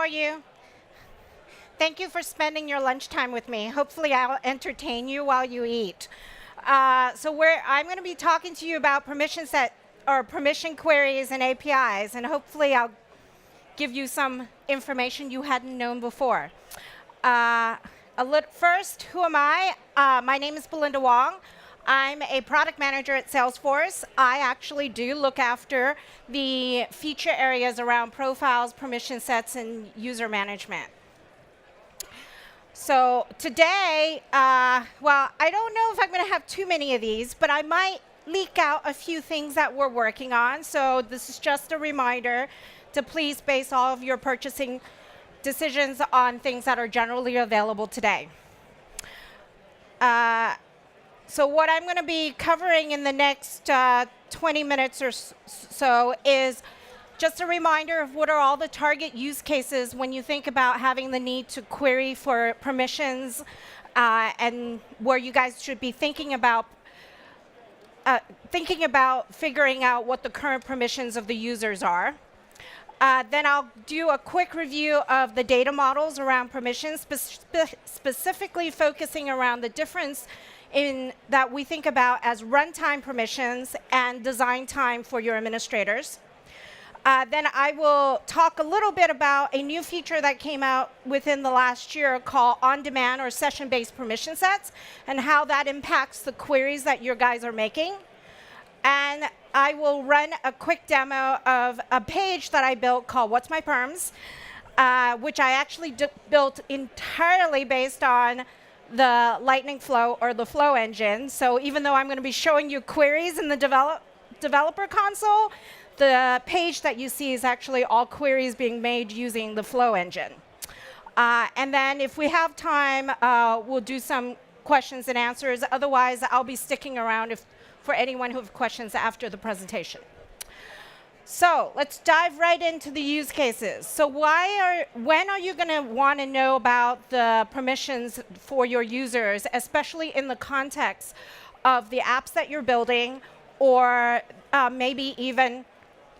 are you? Thank you for spending your lunchtime with me. Hopefully I'll entertain you while you eat. I'm going to be talking to you about permission queries and APIs, and hopefully I'll give you some information you hadn't known before. First, who am I? My name is Belinda Wong. I'm a product manager at Salesforce. I actually do look after the feature areas around profiles, permission sets, and user management. So today, I don't know if I'm going to have too many of these, but I might leak out a few things that we're working on. So this is just a reminder to please base all of your purchasing decisions on things that are generally available today. So what I'm going to be covering in the next 20 minutes or so is just a reminder of what are all the target use cases when you think about having the need to query for permissions and where you guys should be thinking about figuring out what the current permissions of the users are. Then I'll do a quick review of the data models around permissions, specifically focusing around the difference that we think about as runtime permissions and design time for your administrators. Then I will talk a little bit about a new feature that came out within the last year called OnDemand or session-based permission sets and how that impacts the queries that your guys are making. And I will run a quick demo of a page that I built called What's My Perms, which I actually built entirely based on the Lightning Flow or the Flow engine. So even though I'm going to be showing you queries in the developer console, the page that you see is actually all queries being made using the Flow engine. And then if we have time, we'll do some questions and answers. Otherwise, I'll be sticking around for anyone who has questions after the presentation. So let's dive right into the use cases. So when are you going to want to know about the permissions for your users, especially in the context of the apps that you're building, or maybe even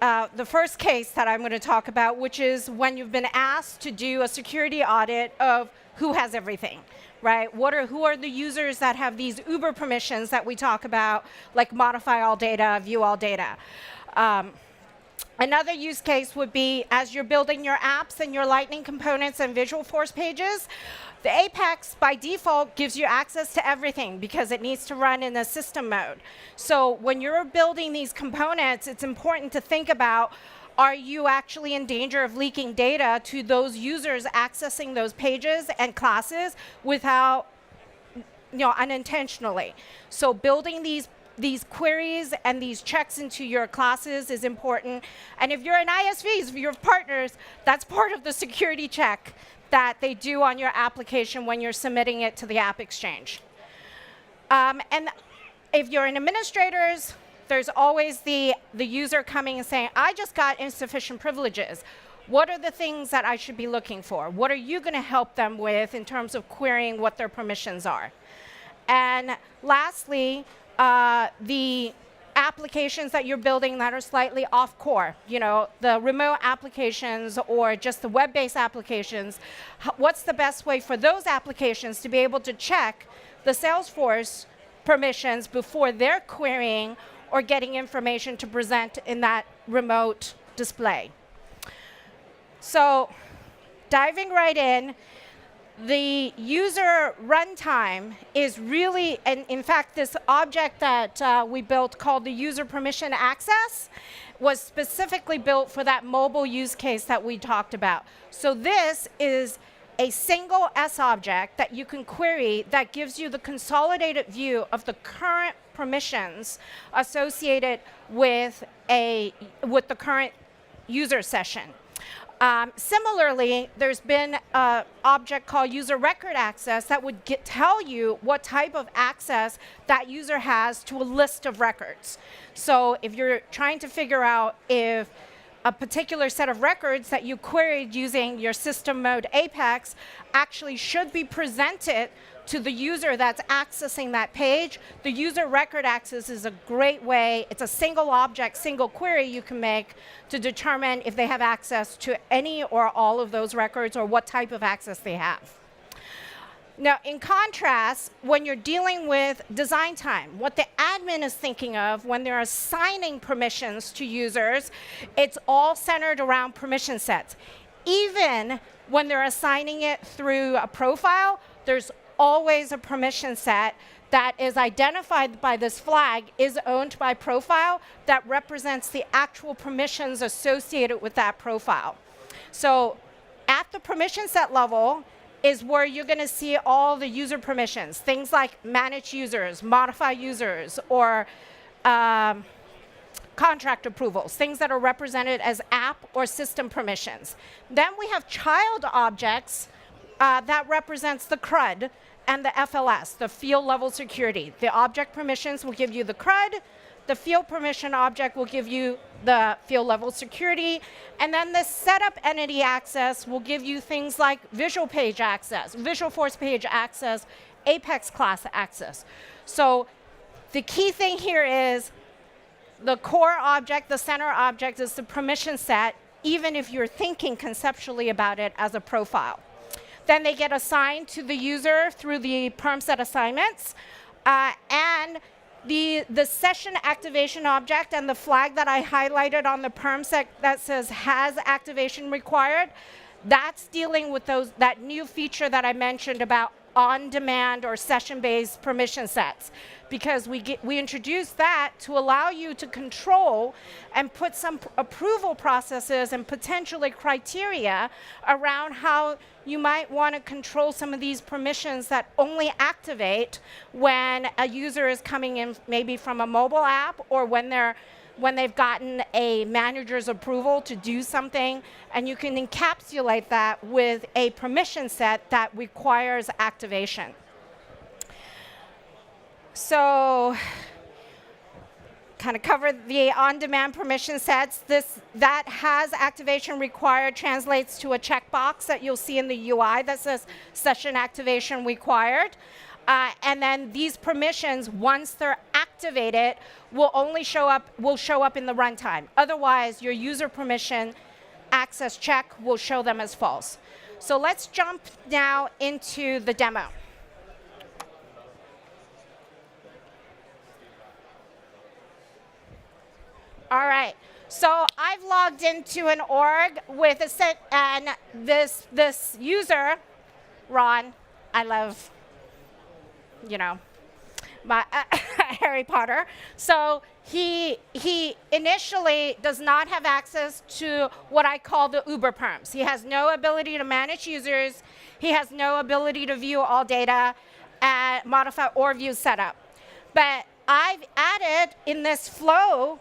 the first case that I'm going to talk about, which is when you've been asked to do a security audit of who has everything, right? Who are the users that have these uber permissions that we talk about, like modify all data, view all data. Another use case would be as you're building your apps and your Lightning components and Visualforce pages, the Apex by default gives you access to everything because it needs to run in a system mode. So when you're building these components, it's important to think about, are you actually in danger of leaking data to those users accessing those pages and classes without, unintentionally? So building these queries and these checks into your classes is important. And if you're an ISV, if you're partners, that's part of the security check that they do on your application when you're submitting it to the App Exchange. And if you're an administrators, there's always the user coming and saying, I just got insufficient privileges. What are the things that I should be looking for? What are you going to help them with in terms of querying what their permissions are? And lastly, the applications that you're building that are slightly off-core, the remote applications or just the web-based applications, what's the best way for those applications to be able to check the Salesforce permissions before they're querying or getting information to present in that remote display? So diving right in, the user runtime is really, and in fact, this object that we built called the user permission access was specifically built for that mobile use case that we talked about. So this is a single S object that you can query that gives you the consolidated view of the current permissions associated with the current user session. Similarly, there's been an object called user record access that would tell you what type of access that user has to a list of records. So if you're trying to figure out if a particular set of records that you queried using your system mode Apex actually should be presented to the user that's accessing that page, the user record access is a great way. It's a single object, single query you can make to determine if they have access to any or all of those records or what type of access they have. Now, in contrast, when you're dealing with design time, what the admin is thinking of when they're assigning permissions to users, it's all centered around permission sets. Even when they're assigning it through a profile, there's always a permission set that is identified by this flag is owned by profile that represents the actual permissions associated with that profile. So at the permission set level is where you're going to see all the user permissions, things like manage users, modify users, or contract approvals, things that are represented as app or system permissions. Then we have child objects that represents the CRUD and the FLS, the field level security. The object permissions will give you the CRUD, the field permission object will give you the field level security, and then the setup entity access will give you things like visual page access, visual force page access, Apex class access. So the key thing here is the core object, the center object is the permission set, even if you're thinking conceptually about it as a profile. Then they get assigned to the user through the perm set assignments. And the session activation object and the flag that I highlighted on the perm set that says has activation required, that's dealing with that new feature that I mentioned about on-demand or session-based permission sets, because we introduced that to allow you to control and put some approval processes and potentially criteria around how you might want to control some of these permissions that only activate when a user is coming in maybe from a mobile app or when they've gotten a manager's approval to do something, and you can encapsulate that with a permission set that requires activation. So, kind of covered the on-demand permission sets. That has activation required translates to a checkbox that you'll see in the UI that says session activation required. And then these permissions, once they're activated, will show up in the runtime. Otherwise, your user permission access check will show them as false. So let's jump now into the demo. All right. So I've logged into an org with a set, and this user, Ron, I love, my Harry Potter. So he initially does not have access to what I call the Uber perms. He has no ability to manage users. He has no ability to view all data, modify or view setup. But I've added in this flow,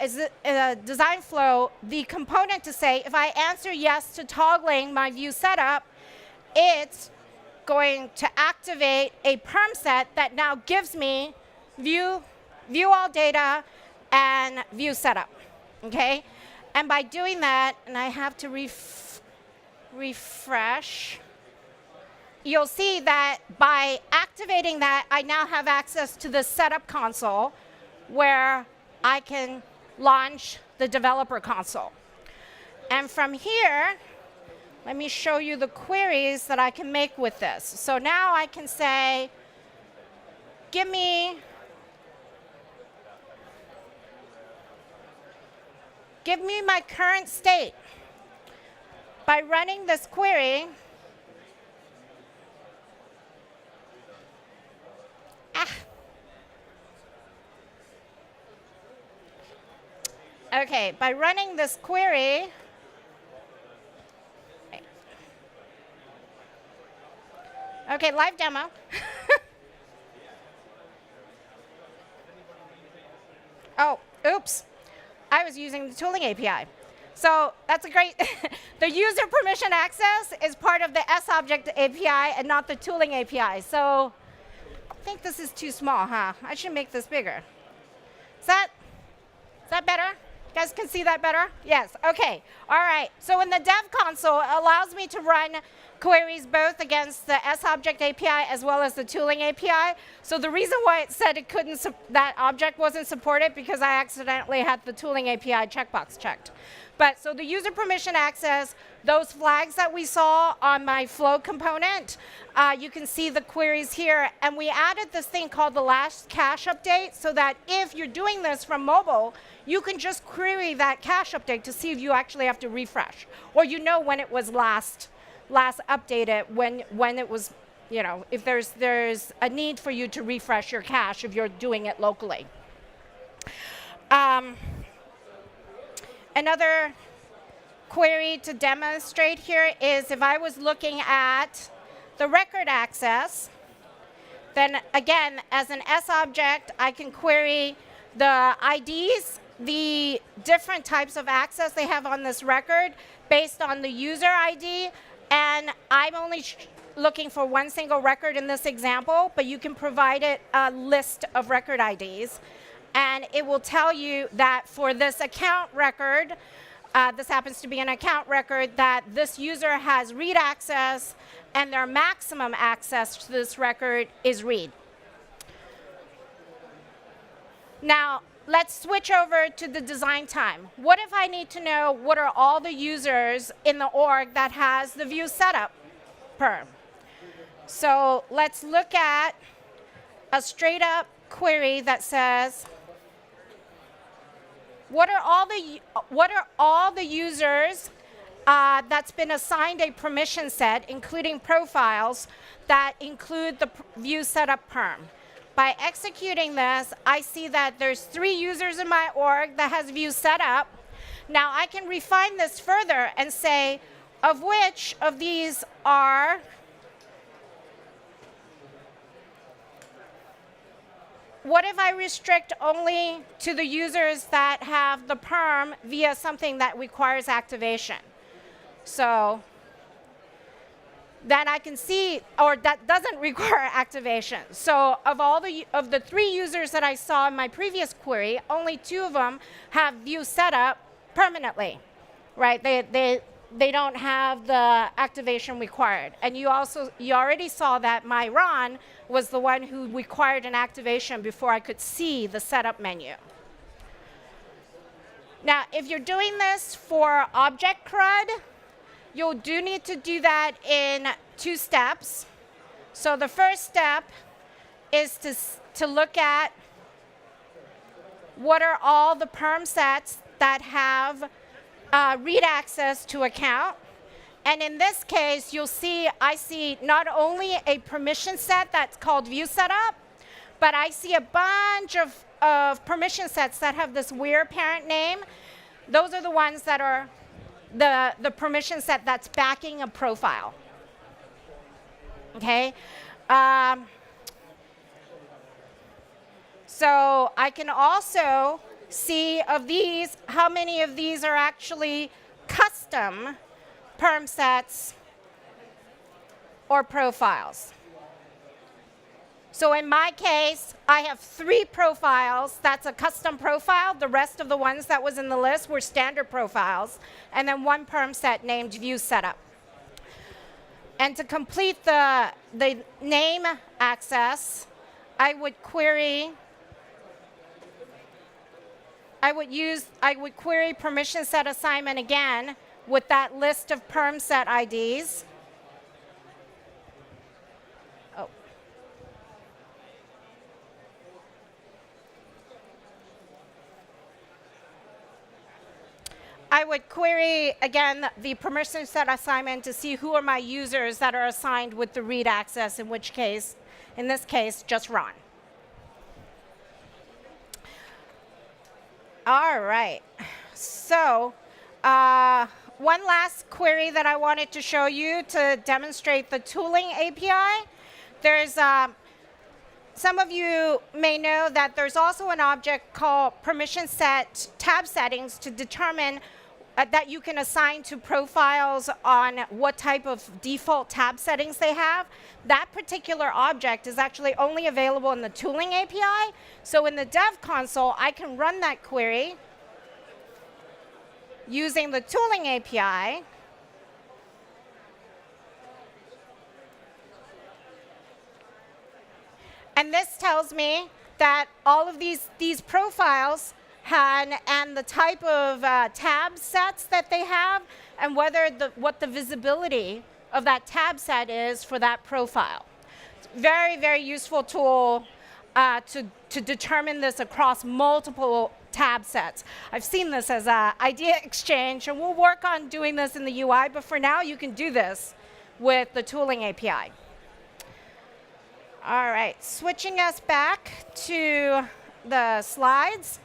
is a design flow, the component to say if I answer yes to toggling my view setup, it's going to activate a perm set that now gives me view all data and view setup. Okay, and by doing that, and I have to refresh. You'll see that by activating that, I now have access to the setup console where I can launch the developer console. And from here, let me show you the queries that I can make with this. So now I can say, give me my current state. By running this query, okay, by running this query, okay, live demo. Oh, oops. I was using the tooling API. So that's a great, the user permission access is part of the S-Object API and not the tooling API. So I think this is too small, huh? I should make this bigger. Is that better? You guys can see that better? Yes, okay. All right, so in the dev console, it allows me to run queries both against the SObject API as well as the tooling API. So the reason why it said it couldn't, that object wasn't supported, because I accidentally had the tooling API checkbox checked. But so the user permission access, those flags that we saw on my flow component, you can see the queries here. And we added this thing called the last cache update, so that if you're doing this from mobile, you can just query that cache update to see if you actually have to refresh, or you know when it was last updated, when it was, you know, if there's a need for you to refresh your cache if you're doing it locally. Another query to demonstrate here is if I was looking at the record access, then again, as an SObject, I can query the IDs, the different types of access they have on this record based on the user ID. And I'm only looking for one single record in this example, but you can provide it a list of record IDs. And it will tell you that for this account record, this happens to be an account record, that this user has read access, and their maximum access to this record is read. Now, let's switch over to the design time. What if I need to know what are all the users in the org that has the view setup perm? So let's look at a straight up query that says, what are all the users that's been assigned a permission set, including profiles, that include the view setup perm? By executing this, I see that there's 3 users in my org that has view setup. Now I can refine this further and say, of which of these are what if I restrict only to the users that have the perm via something that requires activation? So then I can see, or that doesn't require activation. So of the 3 users that I saw in my previous query, only 2 of them have view setup permanently, right? They don't have the activation required. And you already saw that my Ron was the one who required an activation before I could see the setup menu. Now, if you're doing this for object CRUD, you do need to do that in 2 steps. So the first step is to look at what are all the perm sets that have read access to account. And in this case, you'll see, I see not only a permission set that's called view setup, but I see a bunch of permission sets that have this weird parent name. Those are the ones that are the permission set that's backing a profile. Okay? So I can also see of these, how many of these are actually custom perm sets or profiles. So in my case, I have 3 profiles. That's a custom profile. The rest of the ones that was in the list were standard profiles. And then 1 perm set named view setup. And to complete the name access, I would query permission set assignment again with that list of perm set IDs. Oh. I would query again the permission set assignment to see who are my users that are assigned with the read access, in this case, just Ron. All right, so one last query that I wanted to show you to demonstrate the tooling API. There's some of you may know that there's also an object called permission set tab settings to determine that you can assign to profiles on what type of default tab settings they have. That particular object is actually only available in the tooling API. So in the dev console, I can run that query using the tooling API. And this tells me that all of these profiles and the type of tab sets that they have, and what the visibility of that tab set is for that profile. It's a very, very useful tool to determine this across multiple tab sets. I've seen this as an idea exchange, and we'll work on doing this in the UI, but for now you can do this with the tooling API. All right, switching us back to the slides.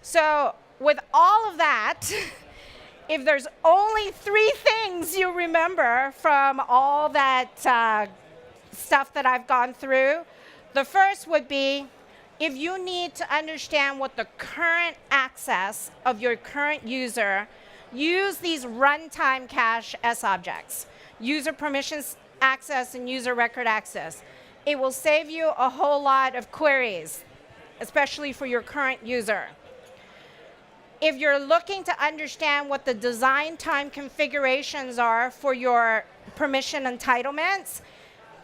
So with all of that, if there's only 3 things you remember from all that stuff that I've gone through, the first would be, if you need to understand what the current access of your current user, use these runtime cache S objects, user permissions access and user record access. It will save you a whole lot of queries, especially for your current user. If you're looking to understand what the design time configurations are for your permission entitlements,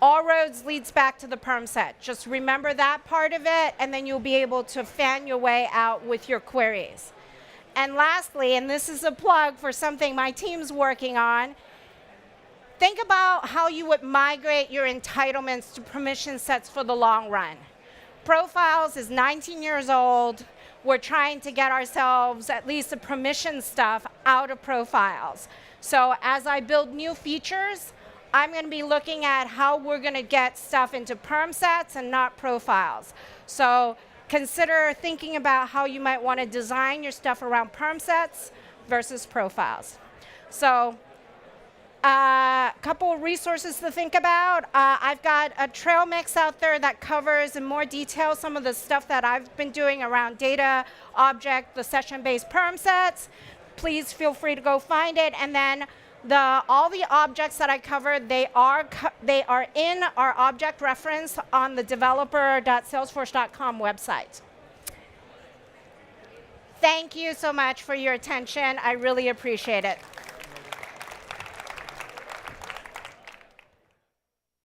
all roads leads back to the perm set. Just remember that part of it, and then you'll be able to fan your way out with your queries. And lastly, and this is a plug for something my team's working on, think about how you would migrate your entitlements to permission sets for the long run. Profiles is 19 years old. We're trying to get ourselves at least the permission stuff out of profiles. So as I build new features, I'm going to be looking at how we're going to get stuff into perm sets and not profiles. So consider thinking about how you might want to design your stuff around perm sets versus profiles. So a couple of resources to think about. I've got a trail mix out there that covers in more detail some of the stuff that I've been doing around data, object, the session-based perm sets. Please feel free to go find it. And then all the objects that I covered, they are in our object reference on the developer.salesforce.com website. Thank you so much for your attention. I really appreciate it.